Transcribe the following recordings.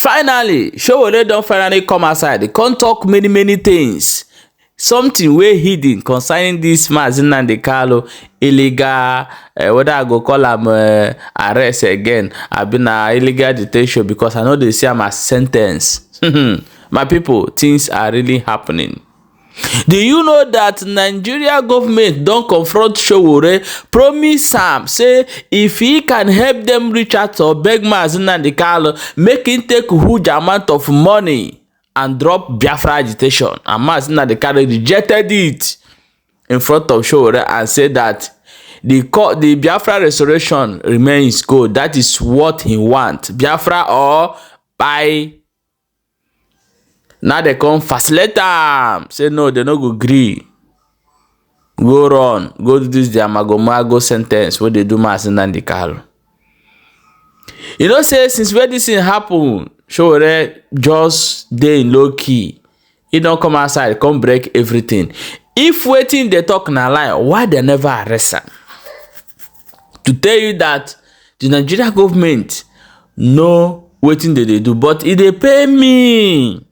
Finally, Sowore don finally come outside. They can't talk many things. Something wey hidden concerning this Mazi Nnamdi Kanu illegal, whether I go call am arrest again, abi na illegal detention, because I know they see am as sentence. My people, things are really happening. Do you know that Nigeria government don confront Sowore, promise am say if he can help them reach out or beg Mazi Nnamdi Kanu make him take huge amount of money and drop Biafra agitation, and Mazi Nnamdi Kanu rejected it in front of Sowore and said that the Biafra restoration remains good. That is what he want, Biafra or by. Now they come facilitate am, say no, they no go gree. Go run, go do this their mago sentence wey they do Mazi Nnamdi Kanu. You know, say since when this thing happen, Sowore just dey in low key. He don't come outside, come break everything. If wetin they talk na lie, why they never arrest am? To tell you that the Nigeria government know wetin they do, but e dey pay me.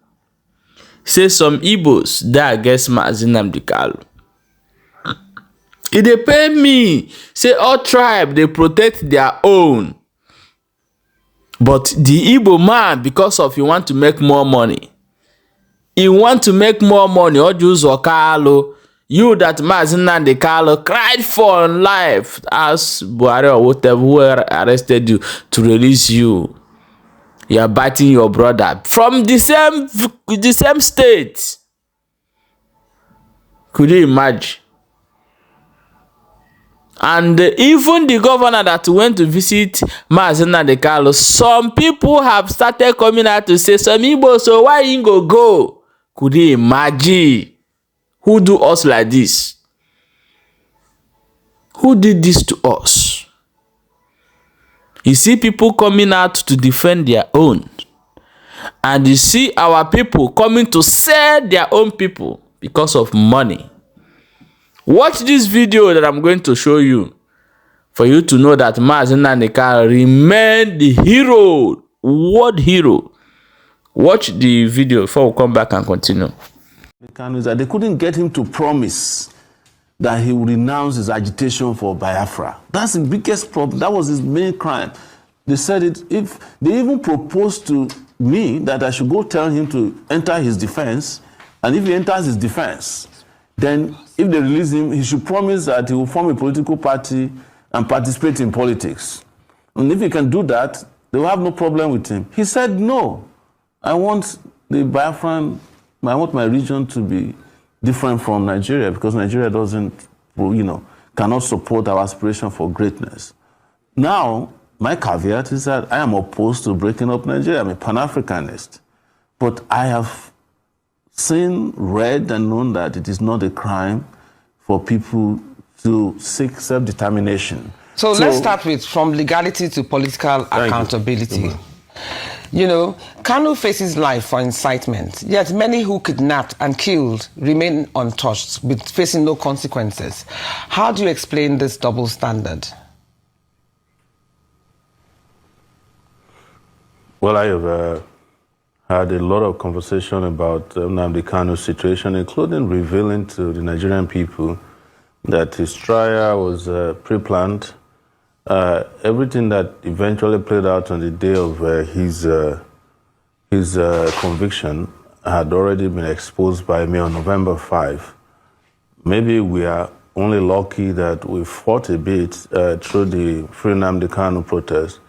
Say some Igbos die against Mazi Nnamdi Kanu. E dey pay me. Say all tribe they protect their own. But the Igbo man, because of he want to make more money. He want to make more money. Ojuzo Kalu, you that Mazi Nnamdi Kanu cried for life as Buhari or whatever who arrested you to release you. You are biting your brother from the same state. Could you imagine? And even the governor that went to visit Mazi Nnamdi Kanu, some people have started coming out to say, some Igbo, so why you go? Could you imagine? Who do us like this? Who did this to us? You see people coming out to defend their own. And you see our people coming to sell their own people because of money. Watch this video that I'm going to show you for you to know that Mazi Nnamdi Kanu remained the hero, world hero. Watch the video before we come back and continue. Is that they couldn't get him to promise that he would renounce his agitation for Biafra. That's the biggest problem. That was his main crime. They said it, if they even proposed to me that I should go tell him to enter his defense, and if he enters his defense, then if they release him, he should promise that he will form a political party and participate in politics. And if he can do that, they will have no problem with him. He said, no, I want the Biafran, I want my region to be different from Nigeria, because Nigeria doesn't, cannot support our aspiration for greatness. Now, my caveat is that I am opposed to breaking up Nigeria. I'm a Pan-Africanist. But I have seen, read, and known that it is not a crime for people to seek self-determination. So let's start with from legality to political accountability. You know, Kanu faces life for incitement, yet many who kidnapped and killed remain untouched, with facing no consequences. How do you explain this double standard? Well, I have had a lot of conversation about Nnamdi Kanu's situation, including revealing to the Nigerian people that his trial was pre-planned. Everything that eventually played out on the day of his conviction had already been exposed by me on November 5. Maybe we are only lucky that we fought a bit through the Free Nnamdi Kanu protest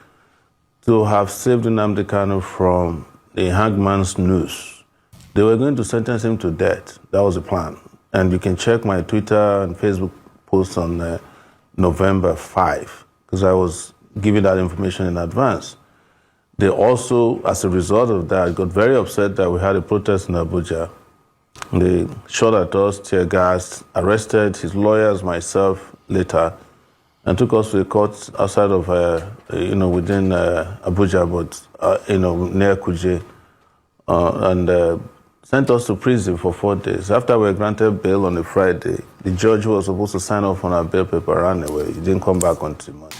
to have saved Nnamdi Kanu from the hangman's noose. They were going to sentence him to death. That was the plan. And you can check my Twitter and Facebook posts on November 5. Because I was giving that information in advance. They also, as a result of that, got very upset that we had a protest in Abuja. They shot at us, tear gas, arrested his lawyers, myself, later, and took us to a court outside of, within Abuja, but, near Kuje, and sent us to prison for 4 days. After we were granted bail on a Friday, the judge who was supposed to sign off on our bail paper ran away. He didn't come back until Monday.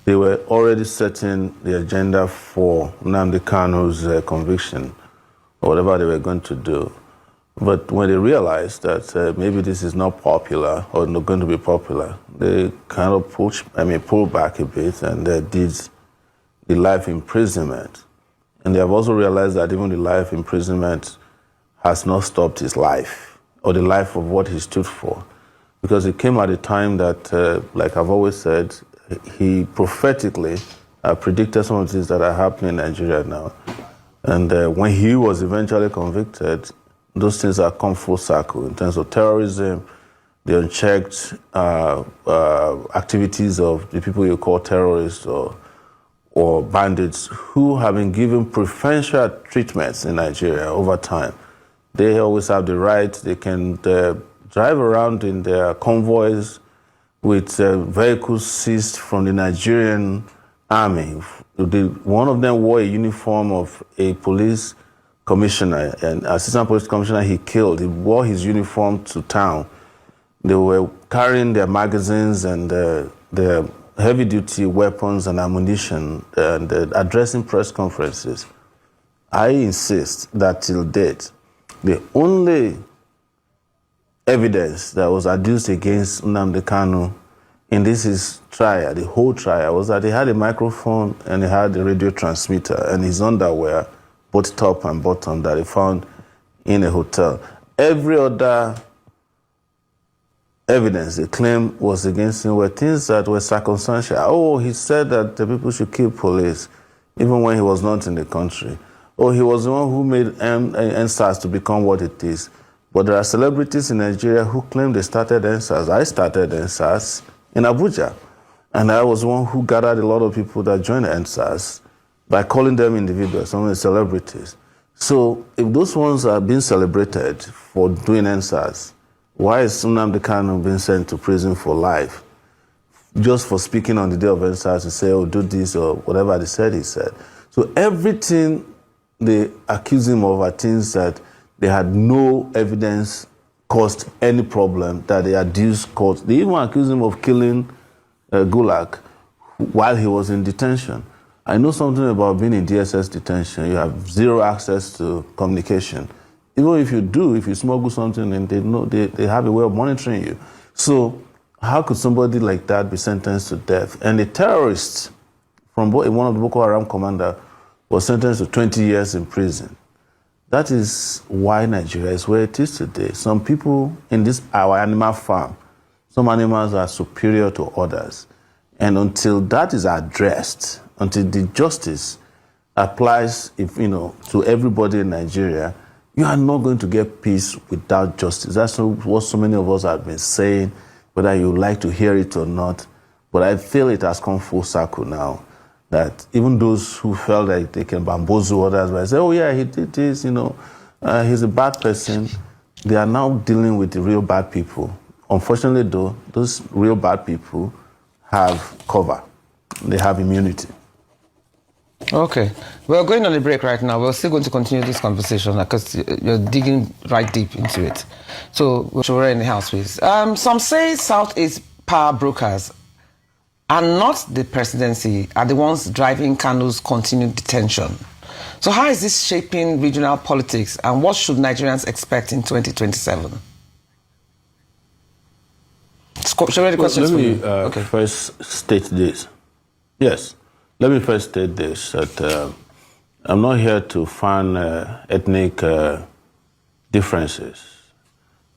they were already setting the agenda for Nnamdi Kanu's conviction, or whatever they were going to do. But when they realized that maybe this is not popular or not going to be popular, they kind of pulled back a bit and did the life imprisonment. And they have also realized that even the life imprisonment has not stopped his life or the life of what he stood for. Because it came at a time that, like I've always said, he prophetically predicted some of the things that are happening in Nigeria now. And when he was eventually convicted, those things have come full circle in terms of terrorism, the unchecked activities of the people you call terrorists or bandits who have been given preferential treatments in Nigeria over time. They always have the right, they can drive around in their convoys with vehicles seized from the Nigerian army. One of them wore a uniform of a police commissioner, an assistant police commissioner he killed. He wore his uniform to town. They were carrying their magazines and their heavy-duty weapons and ammunition and addressing press conferences. I insist that till date, the only evidence that was adduced against Nnamdi Kanu in this trial, the whole trial, was that he had a microphone and he had a radio transmitter and his underwear, both top and bottom, that he found in a hotel. Every other evidence they claimed was against him were things that were circumstantial. Oh, he said that the people should kill police, even when he was not in the country. Oh, he was the one who made NSAS to become what it is. But there are celebrities in Nigeria who claim they started NSAS. I started NSAS in Abuja. And I was the one who gathered a lot of people that joined NSAS by calling them individuals, some of the celebrities. So if those ones are being celebrated for doing NSAS, why is Nnamdi Kanu being sent to prison for life? Just for speaking on the day of NSAS to say, oh, do this or whatever they said, he said. So everything they accuse him of are things that they had no evidence caused any problem, that they adduced caused. They even accuse him of killing Gulag while he was in detention. I know something about being in DSS detention. You have zero access to communication. Even if you do, if you smuggle something, and they have a way of monitoring you. So how could somebody like that be sentenced to death? And a terrorist from one of the Boko Haram commander was sentenced to 20 years in prison. That is why Nigeria is where it is today. Some people in our animal farm, some animals are superior to others. And until that is addressed, until the justice applies to everybody in Nigeria, you are not going to get peace without justice. That's what so many of us have been saying, whether you like to hear it or not. But I feel it has come full circle now, that even those who felt like they can bamboozle others by saying, oh yeah, he did this, he's a bad person, they are now dealing with the real bad people. Unfortunately though, those real bad people have cover. They have immunity. Okay. We're going on a break right now. We're still going to continue this conversation because you're digging right deep into it. So, we're in the house, please. Some say Southeast power brokers and not the presidency are the ones driving Kanu's continued detention. So how is this shaping regional politics and what should Nigerians expect in 2027? Let me first state this. Yes. Let me first state this, that I'm not here to fan ethnic differences,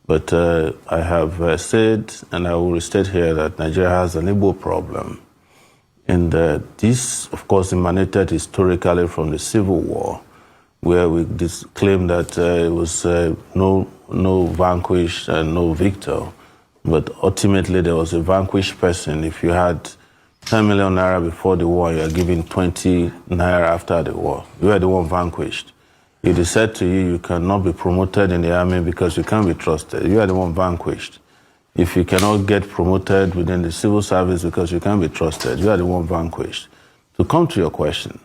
but I have said, and I will restate here, that Nigeria has an Igbo problem. And this, of course, emanated historically from the Civil War, where we claimed that it was no vanquished and no victor, but ultimately there was a vanquished person. If you had 10 million naira before the war, you are giving 20 naira after the war. You are the one vanquished. If they said to you, you cannot be promoted in the army because you can't be trusted, you are the one vanquished. If you cannot get promoted within the civil service because you can't be trusted, you are the one vanquished. To come to your question,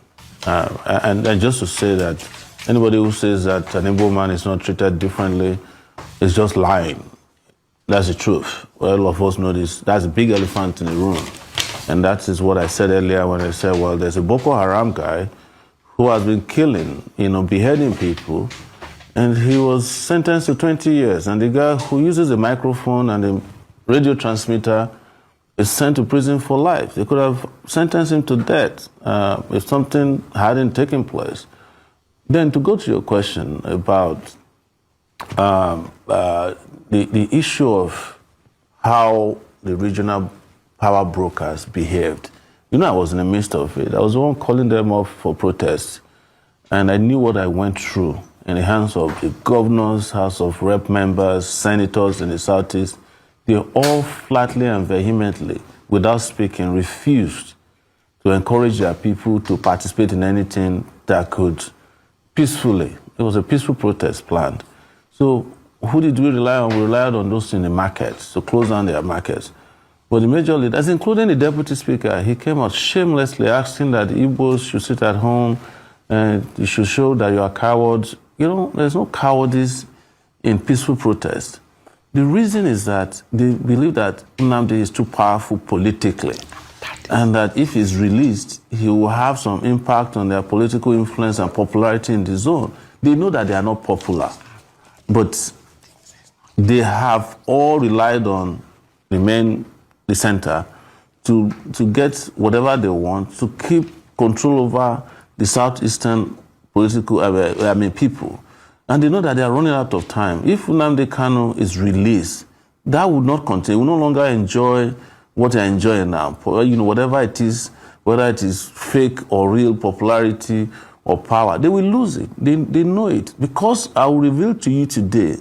and just to say that anybody who says that an Igbo man is not treated differently is just lying. That's the truth. Well, all of us know this. That's a big elephant in the room. And that is what I said earlier when I said, well, there's a Boko Haram guy who has been killing, beheading people, and he was sentenced to 20 years. And the guy who uses a microphone and a radio transmitter is sent to prison for life. They could have sentenced him to death if something hadn't taken place. Then to go to your question about the issue of how the regional power brokers behaved. I was in the midst of it. I was the one calling them off for protests. And I knew what I went through in the hands of the governors, House of Rep members, senators in the Southeast. They all flatly and vehemently, without speaking, refused to encourage their people to participate in anything that could peacefully. It was a peaceful protest planned. So who did we rely on? We relied on those in the markets, to close down their markets. But the major leaders, including the deputy speaker, he came out shamelessly asking that Igbos should sit at home and you should show that you are cowards. There's no cowardice in peaceful protest. The reason is that they believe that Nnamdi is too powerful politically, and that if he's released, he will have some impact on their political influence and popularity in the zone. They know that they are not popular, but they have all relied on the center to get whatever they want, to keep control over the southeastern political, people. And they know that they are running out of time. If Nnamdi Kanu is released, that would not continue. We no longer enjoy what they're enjoying now. Whatever it is, whether it is fake or real popularity or power, they will lose it. They know it. Because I will reveal to you today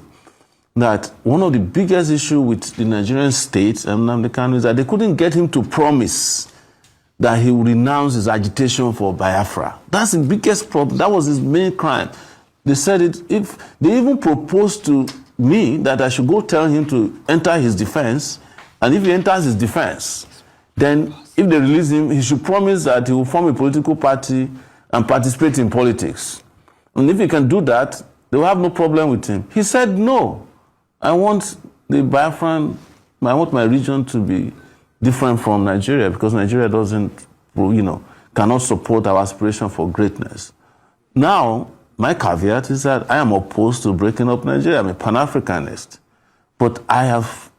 that one of the biggest issues with the Nigerian state and Nnamdi Kanu is that they couldn't get him to promise that he would renounce his agitation for Biafra. That's the biggest problem. That was his main crime. They said it, if they even proposed to me that I should go tell him to enter his defense, and if he enters his defense, then if they release him, he should promise that he will form a political party and participate in politics. And if he can do that, they will have no problem with him. He said, no, I want my region to be different from Nigeria, because Nigeria cannot support our aspiration for greatness. Now, my caveat is that I am opposed to breaking up Nigeria. I'm a Pan-Africanist. But I have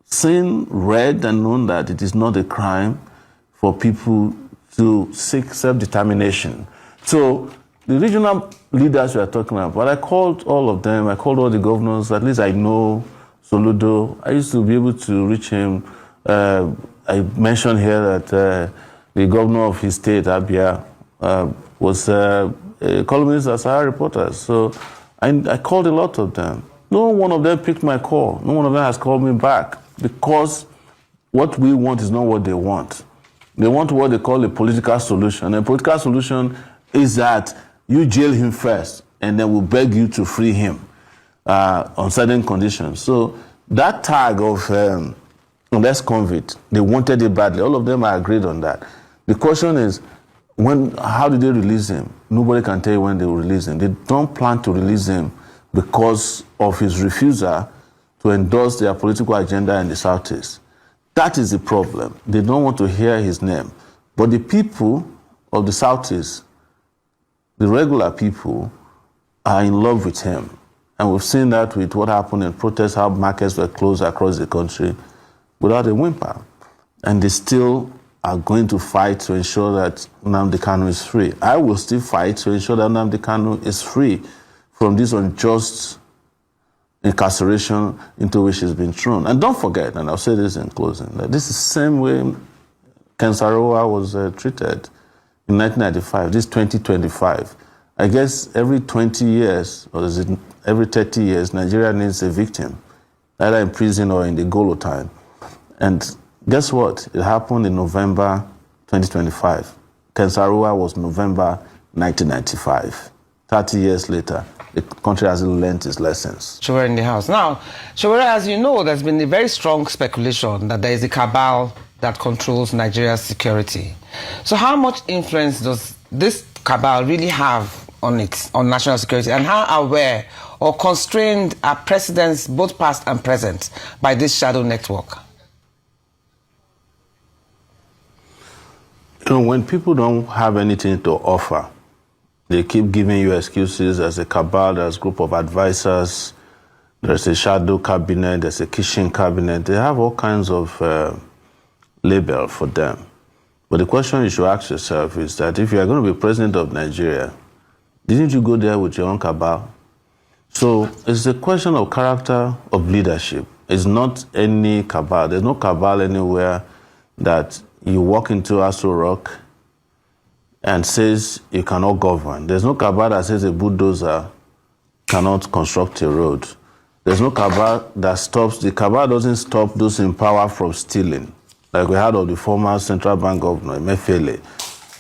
seen, read, and known that it is not a crime for people to seek self-determination. So the regional leaders we are talking about, I called all of them. I called all the governors. At least I know Soludo. I used to be able to reach him. I mentioned here that the governor of his state, Abia, was a columnist at Sahara Reporters. So I called a lot of them. No one of them picked my call. No one of them has called me back, because what we want is not what they want. They want what they call a political solution. A political solution is that you jail him first, and then we'll beg you to free him on certain conditions. So that tag of less convict, they wanted it badly. All of them are agreed on that. The question is, how did they release him? Nobody can tell you when they will release him. They don't plan to release him because of his refusal to endorse their political agenda in the Southeast. That is the problem. They don't want to hear his name. But the people of the Southeast, the regular people, are in love with him. And we've seen that with what happened in protests, how markets were closed across the country without a whimper. And they still are going to fight to ensure that Nnamdi Kanu is free. I will still fight to ensure that Nnamdi Kanu is free from this unjust incarceration into which he's been thrown. And don't forget, and I'll say this in closing, that this is the same way Ken Saro-Wiwa was treated in 1995, this 2025. I guess every 20 years, or is it every 30 years, Nigeria needs a victim, either in prison or in the Golo time. And guess what? It happened in November 2025. Ken Saro-Wiwa was November 1995. 30 years later, the country hasn't learned its lessons. Sowore in the house. Now, Sowore, as you know, there's been a very strong speculation that there is a cabal that controls Nigeria's security. So how much influence does this cabal really have on national security, and how aware or constrained are presidents, both past and present, by this shadow network? When people don't have anything to offer, they keep giving you excuses. There's a cabal, there's a group of advisors, there's a shadow cabinet, there's a kitchen cabinet. They have all kinds of label for them. But the question you should ask yourself is that if you are going to be president of Nigeria, didn't you go there with your own cabal? So it's a question of character of leadership. It's not any cabal. There's no cabal anywhere that you walk into Aso Rock and says you cannot govern. There's no cabal that says a bulldozer cannot construct a road. There's no cabal that stops, the cabal doesn't stop those in power from stealing. Like we had of the former central bank governor, Emefiele,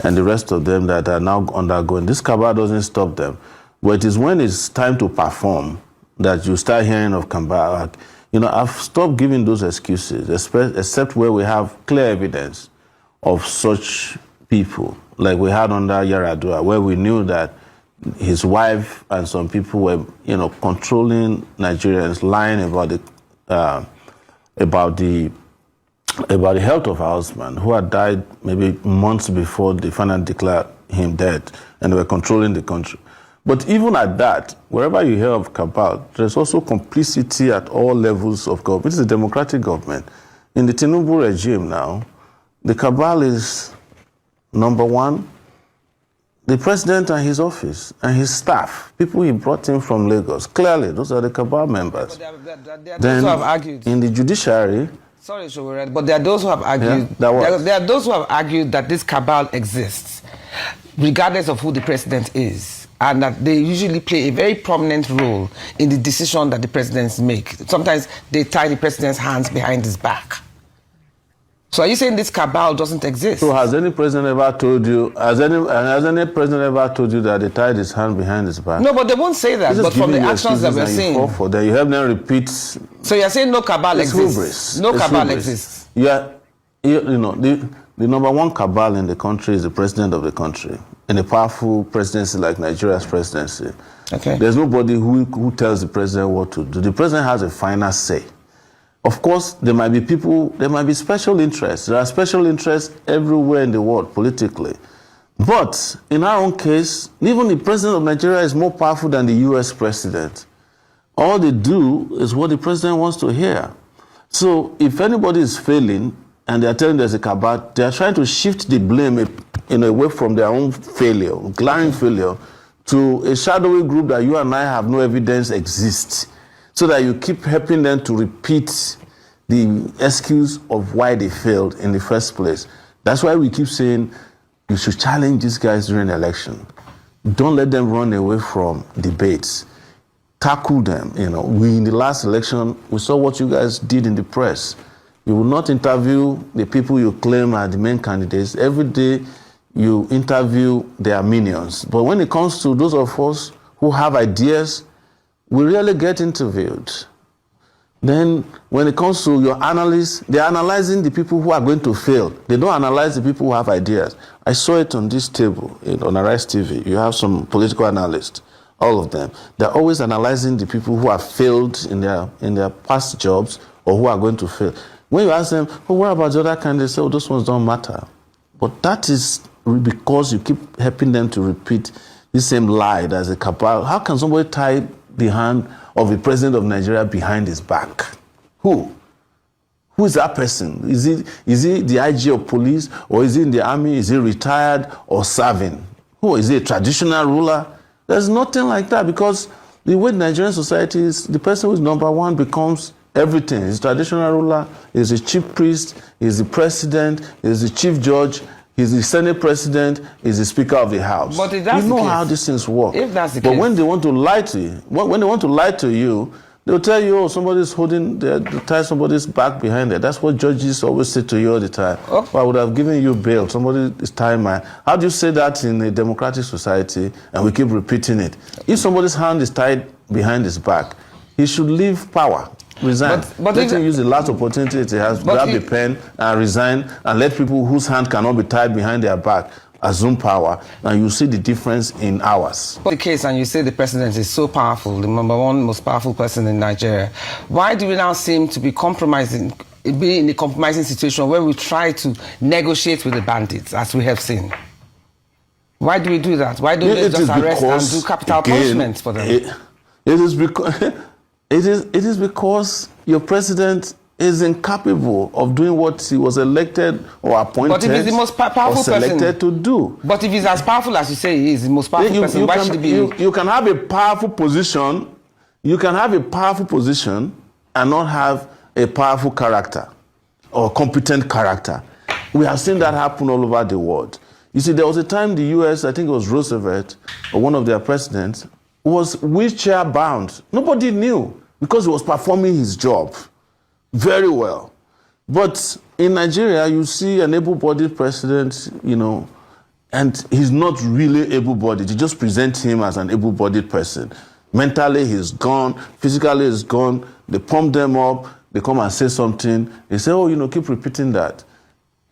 and the rest of them that are now undergoing. This cabal doesn't stop them. But it is when it's time to perform that you start hearing of cabal. I've stopped giving those excuses, except where we have clear evidence of such people, like we had under Yaradua, where we knew that his wife and some people were, controlling Nigerians, lying about the health of her husband, who had died maybe months before they finally declared him dead, and they were controlling the country. But even at that, wherever you hear of cabal, there's also complicity at all levels of government. It's a democratic government. In the Tinubu regime now, the cabal is, number one, the president and his office and his staff, people he brought in from Lagos. Clearly, those are the cabal members. But there are Then, those who have argued. in the judiciary, Sorry, Sowore, but there are those who have argued. Yeah, there are those who have argued that this cabal exists, regardless of who the president is, and that they usually play a very prominent role in the decision that the presidents make. Sometimes they tie the president's hands behind his back. So are you saying this cabal doesn't exist? So has any president ever told you? Has any president ever told you that they tied his hand behind his back? No, but they won't say that. But from the actions that we're seeing, you help them repeat. So you're saying no cabal exists? No cabal exists. Yeah, the number one cabal in the country is the president of the country. In a powerful presidency like Nigeria's presidency, okay, there's nobody who tells the president what to do. The president has a final say. Of course, there might be people, there might be special interests. There are special interests everywhere in the world, politically. But in our own case, even the president of Nigeria is more powerful than the US president. All they do is what the president wants to hear. So if anybody is failing and they are telling there's a cabal, they are trying to shift the blame away from their own failure, glaring failure, to a shadowy group that you and I have no evidence exists, so that you keep helping them to repeat the excuse of why they failed in the first place. That's why we keep saying you should challenge these guys during the election. Don't let them run away from debates. Tackle them. In the last election, we saw what you guys did in the press. You will not interview the people you claim are the main candidates. Every day you interview their minions. But when it comes to those of us who have ideas, we really get interviewed. Then when it comes to your analysts, they're analyzing the people who are going to fail. They don't analyze the people who have ideas. I saw it on this table, on Arise TV. You have some political analysts, all of them. They're always analyzing the people who have failed in their past jobs or who are going to fail. When you ask them, what about the other candidates? They say, those ones don't matter. But that is because you keep helping them to repeat the same lie as a cabal. How can somebody tie the hand of the president of Nigeria behind his back? Who? Who is that person? Is he the IG of police, or is he in the army? Is he retired or serving? Who? Is he a traditional ruler? There's nothing like that, because the way Nigerian society is, the person who is number one becomes everything. He's a traditional ruler, he's a chief priest, he's the president, he's the chief judge, he's the Senate president, he's the Speaker of the House. But if that's you know the case, how these things work. If that's the but case, when they want to lie to you, when they want to lie to you, they'll tell you, oh, somebody's tie somebody's back behind it. That's what judges always say to you all the time. Okay. Well, I would have given you bail. Somebody is tying my... How do you say that in a democratic society, and we keep repeating it? If somebody's hand is tied behind his back, he should leave power. Resign. But let him use the last opportunity he has, grab a pen and resign, and let people whose hand cannot be tied behind their back assume power, and you see the difference in hours. The case, and you say the president is so powerful, the number one most powerful person in Nigeria, why do we now seem to be compromising be in a compromising situation where we try to negotiate with the bandits, as we have seen? Why do we do that? Why don't they just arrest and do capital punishment for them? It is because your president is incapable of doing what he was elected or appointed but if he's the most powerful or selected person to do. But if he's as powerful as you say he is, the most powerful person, why should he be? You can have a powerful position. You can have a powerful position and not have a powerful character or competent character. We have seen that happen all over the world. You see, there was a time the US, I think it was Roosevelt, or one of their presidents, was wheelchair bound. Nobody knew because he was performing his job very well. But in Nigeria, you see an able-bodied president, and he's not really able-bodied. You just present him as an able-bodied person. Mentally, he's gone. Physically, he's gone. They pump them up. They come and say something. They say, keep repeating that.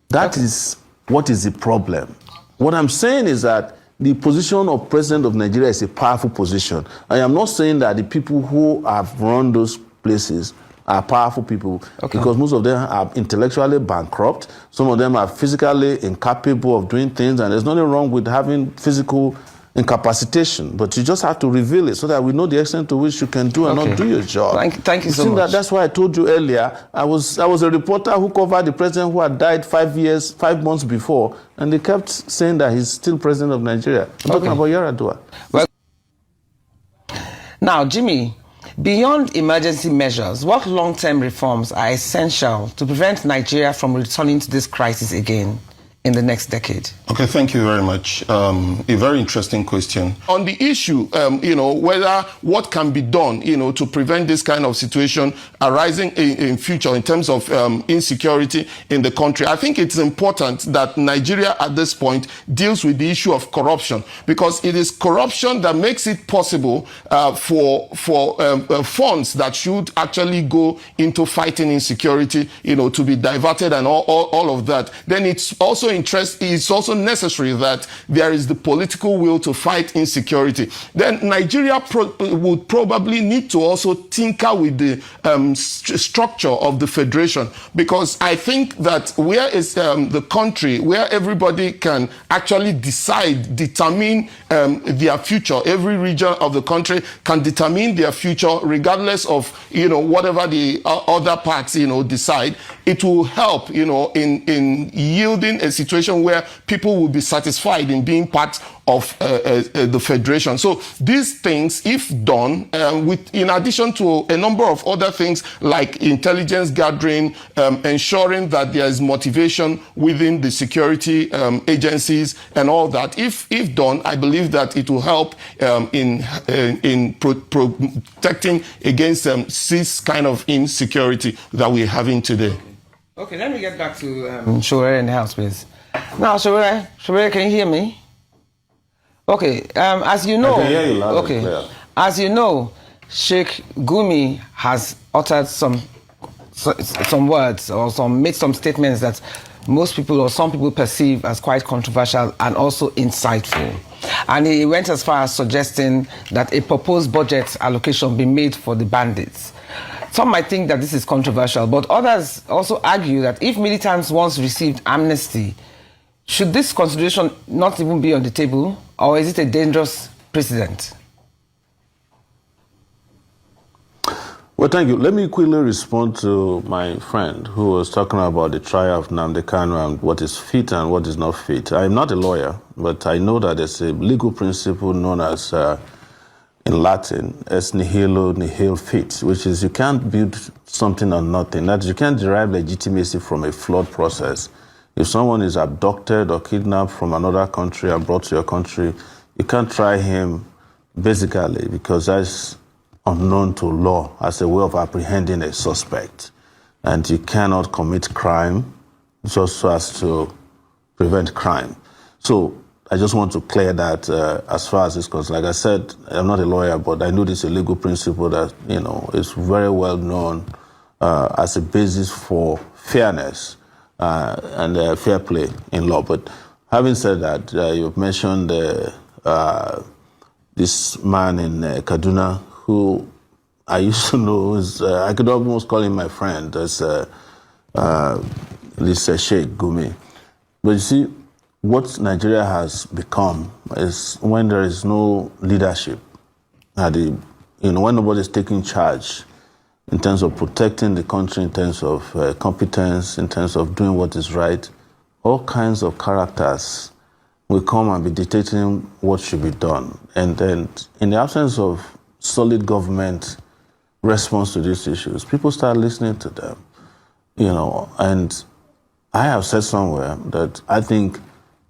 That is what is the problem. What I'm saying is that the position of president of Nigeria is a powerful position. I am not saying that the people who have run those places are powerful people, because most of them are intellectually bankrupt. Some of them are physically incapable of doing things, and there's nothing wrong with having physical incapacitation, but you just have to reveal it so that we know the extent to which you can do and not do your job. Thank you so much. That's why I told you earlier, I was a reporter who covered the president who had died 5 months before, and they kept saying that he's still president of Nigeria. I'm talking about Yar'Adua. Well, now, Jimmy, beyond emergency measures, what long-term reforms are essential to prevent Nigeria from returning to this crisis again in the next decade? Okay, thank you very much. A very interesting question. On the issue, whether what can be done, to prevent this kind of situation arising in future in terms of insecurity in the country, I think it's important that Nigeria at this point deals with the issue of corruption, because it is corruption that makes it possible for funds that should actually go into fighting insecurity, to be diverted and all of that. Then it's also necessary that there is the political will to fight insecurity. Then Nigeria would probably need to also tinker with the structure of the federation, because I think that where is the country where everybody can actually determine their future. Every region of the country can determine their future regardless of whatever the other parts decide. It will help in yielding a situation where people will be satisfied in being part of the federation. So these things, if done, in addition to a number of other things like intelligence gathering, ensuring that there is motivation within the security agencies and all that, if done, I believe that it will help in protecting against this kind of insecurity that we're having today. Okay, let me get back to Sowore in the house, please. Now, Sowore, can you hear me? Okay, as you know, I can hear you loud and clear. As you know, Sheikh Gumi has uttered some words or made some statements that most people or some people perceive as quite controversial and also insightful. And he went as far as suggesting that a proposed budget allocation be made for the bandits. Some might think that this is controversial, but others also argue that if militants once received amnesty, should this consideration not even be on the table, or is it a dangerous precedent? Well, thank you. Let me quickly respond to my friend who was talking about the trial of Nnamdi Kanu and what is fit and what is not fit. I'm not a lawyer, but I know that there's a legal principle known as, in Latin, ex nihilo nihil fit, which is you can't build something on nothing. That you can't derive legitimacy from a flawed process. If someone is abducted or kidnapped from another country and brought to your country, you can't try him basically because that's unknown to law as a way of apprehending a suspect. And you cannot commit crime just so as to prevent crime. So I just want to clear that as far as it's concerned. Like I said, I'm not a lawyer, but I know this is a legal principle that, is very well known as a basis for fairness and fair play in law. But having said that, you've mentioned this man in Kaduna who I used to know, I could almost call him my friend. this Sheikh Gumi. But you see, what Nigeria has become is when there is no leadership, when nobody is taking charge in terms of protecting the country, in terms of competence, in terms of doing what is right, all kinds of characters will come and be dictating what should be done. And then in the absence of solid government response to these issues, people start listening to them, and I have said somewhere that I think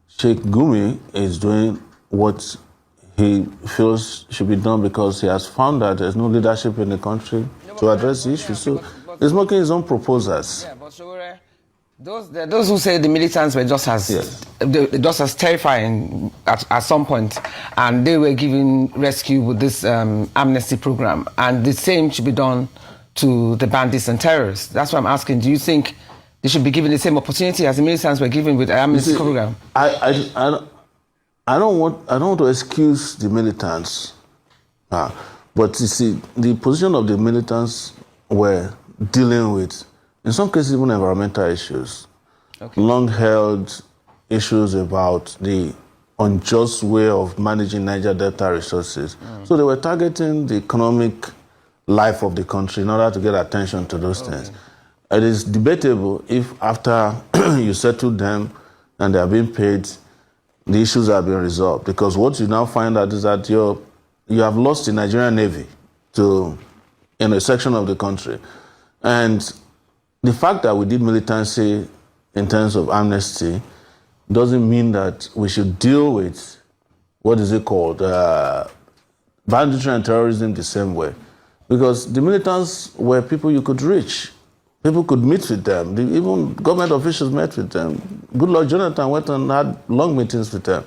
Sheikh Gumi is doing what he feels should be done because he has found that there's no leadership in the country to address the issue. So he's making his own proposals. Yeah, but Sowore, those who say the militants were just as terrifying at some point, and they were given rescue with this amnesty program, and the same should be done to the bandits and terrorists. That's why I'm asking, do you think they should be given the same opportunity as the militants were given with the amnesty program? I don't want to excuse the militants, but you see, the position of the militants were dealing with, in some cases, even environmental issues, long-held issues about the unjust way of managing Niger Delta resources. So they were targeting the economic life of the country in order to get attention to those things. It is debatable if after you settle them and they are being paid, the issues have been resolved. Because what you now find out is that you have lost the Nigerian Navy to a section of the country. And the fact that we did militancy in terms of amnesty doesn't mean that we should deal with, what is it called, banditry and terrorism the same way. Because the militants were people you could reach. People could meet with them. Even government officials met with them. Goodluck Jonathan went and had long meetings with them.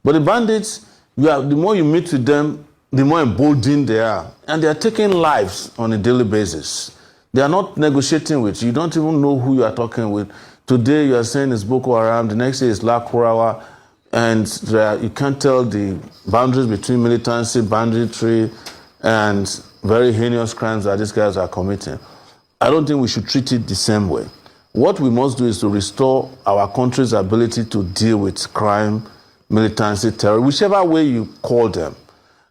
But the bandits, the more you meet with them, the more emboldened they are. And they are taking lives on a daily basis. They are not negotiating with you. You don't even know who you are talking with. Today you are saying it's Boko Haram, the next day it's Lakurawa, and you can't tell the boundaries between militancy, banditry, and very heinous crimes that these guys are committing. I don't think we should treat it the same way. What we must do is to restore our country's ability to deal with crime, militancy, terror, whichever way you call them.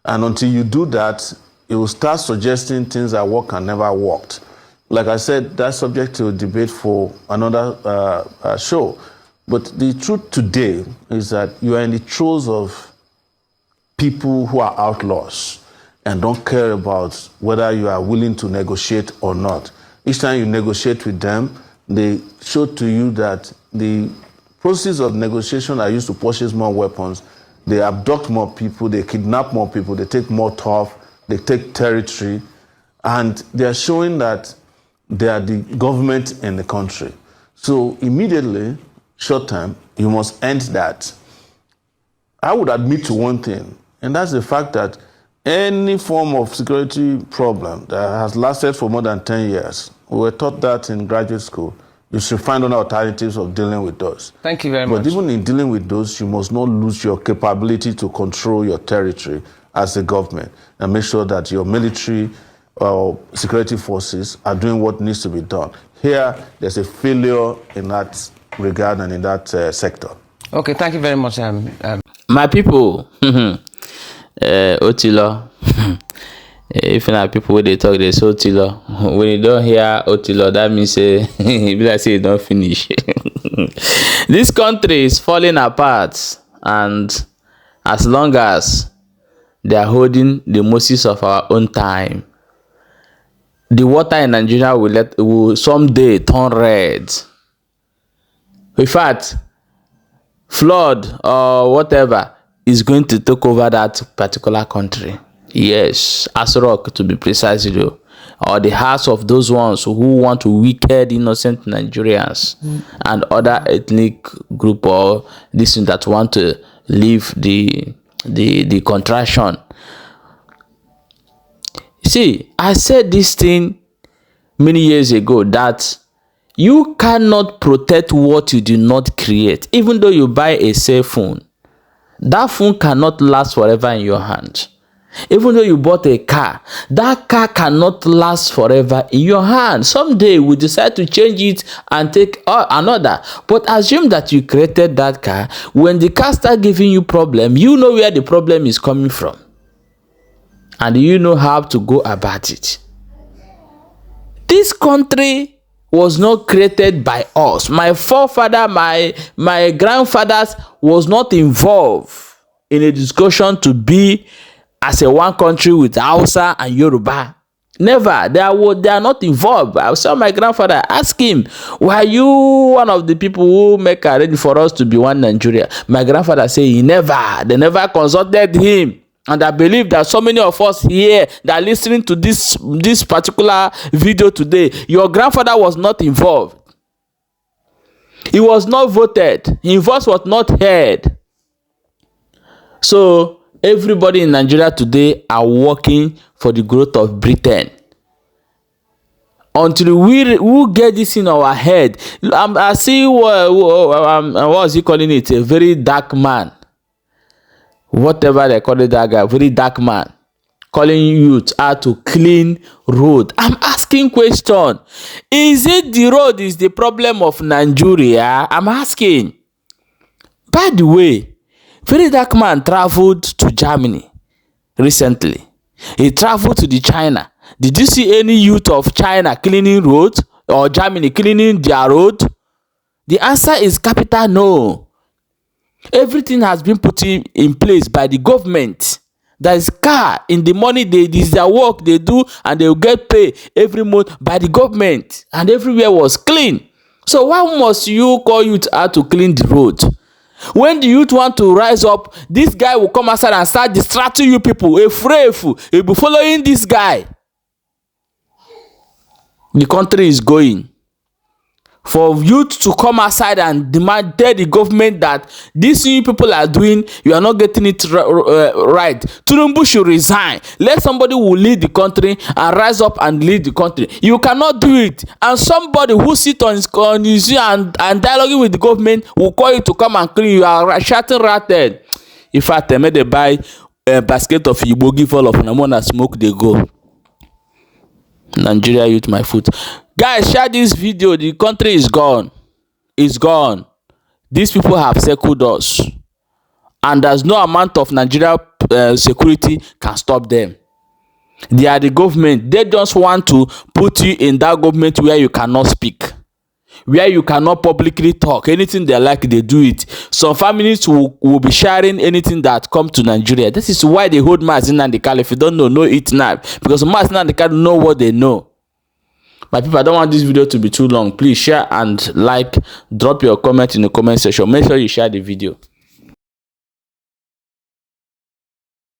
And until you do that, you will start suggesting things that work and never worked. Like I said, that's subject to debate for another show. But the truth today is that you are in the throes of people who are outlaws and don't care about whether you are willing to negotiate or not. Each time you negotiate with them, they show to you that the process of negotiation are used to purchase more weapons. They abduct more people, they kidnap more people, they take more turf, they take territory, and they are showing that they are the government in the country. So immediately, short term, you must end that. I would admit to one thing, and that's the fact that any form of security problem that has lasted for more than 10 years, we were taught that in graduate school, you should find other alternatives of dealing with those. Thank you very much. But even in dealing with those, you must not lose your capability to control your territory as a government and make sure that your military or security forces are doing what needs to be done. Here, there's a failure in that regard and in that sector. Okay, thank you very much. My people, Otilo. If not people when they talk, they say Otilo. When you don't hear Otilo, that means say you don't finish. This country is falling apart, and as long as they are holding the Moses of our own time, the water in Nigeria will someday turn red. In fact, flood or whatever is going to take over that particular country. Yes, Asrock to be precise, or the hearts of those ones who want to wicked innocent Nigerians and other ethnic group or this that want to leave the contraction. See, I said this thing many years ago that you cannot protect what you do not create. Even though you buy a cell phone, that phone cannot last forever in your hand. Even though you bought a car, that car cannot last forever in your hand. Someday we decide to change it and take another. But assume that you created that car. When the car starts giving you problem, you know where the problem is coming from. And you know how to go about it. This country was not created by us. My forefather, my grandfathers was not involved in a discussion to be as a one country with Hausa and Yoruba. Never. They are not involved. I saw my grandfather, ask him, were you one of the people who make ready for us to be one Nigeria? My grandfather said he never. They never consulted him. And I believe that so many of us here that are listening to this particular video today, your grandfather was not involved. He was not voted. His voice was not heard. So everybody in Nigeria today are working for the growth of Britain. Until we get this in our head. I see what is he calling it? A very dark man. Whatever they call it, that guy, very dark man, calling youth how to clean road. I'm asking question. Is it the road is the problem of Nigeria? I'm asking. By the way, very dark man traveled to Germany recently. He traveled to China. Did you see any youth of China cleaning roads or Germany cleaning their road? The answer is capital no. Everything has been put in place by the government. There is car in the money this is their work they do, and they will get paid every month by the government, and everywhere was clean. So why must you call youth out to clean the road? When the youth want to rise up, this guy will come outside and start distracting you people. Afraid you'll be following this guy. The country is going. For youth to come outside and demand tell the government that these people are doing, you are not getting it right. Tinubu should resign. Let somebody who lead the country and rise up and lead the country. You cannot do it. And somebody who sit on his and dialoguing with the government will call you to come and clean. You are shouting ratted. In fact, I made a buy a basket of Igbo, give all of them and smoke, they go. Nigeria youth, my foot. Guys, share this video. The country is gone. It's gone. These people have circled us. And there's no amount of Nigeria security can stop them. They are the government. They just want to put you in that government where you cannot speak. Where you cannot publicly talk. Anything they like, they do it. Some families will be sharing anything that comes to Nigeria. This is why they hold Mazi Nnamdi Kanu. If you don't know it now. Because Mazi Nnamdi Kanu know what they know. My people, I don't want this video to be too long. Please share and like. Drop your comment in the comment section. Make sure you share the video.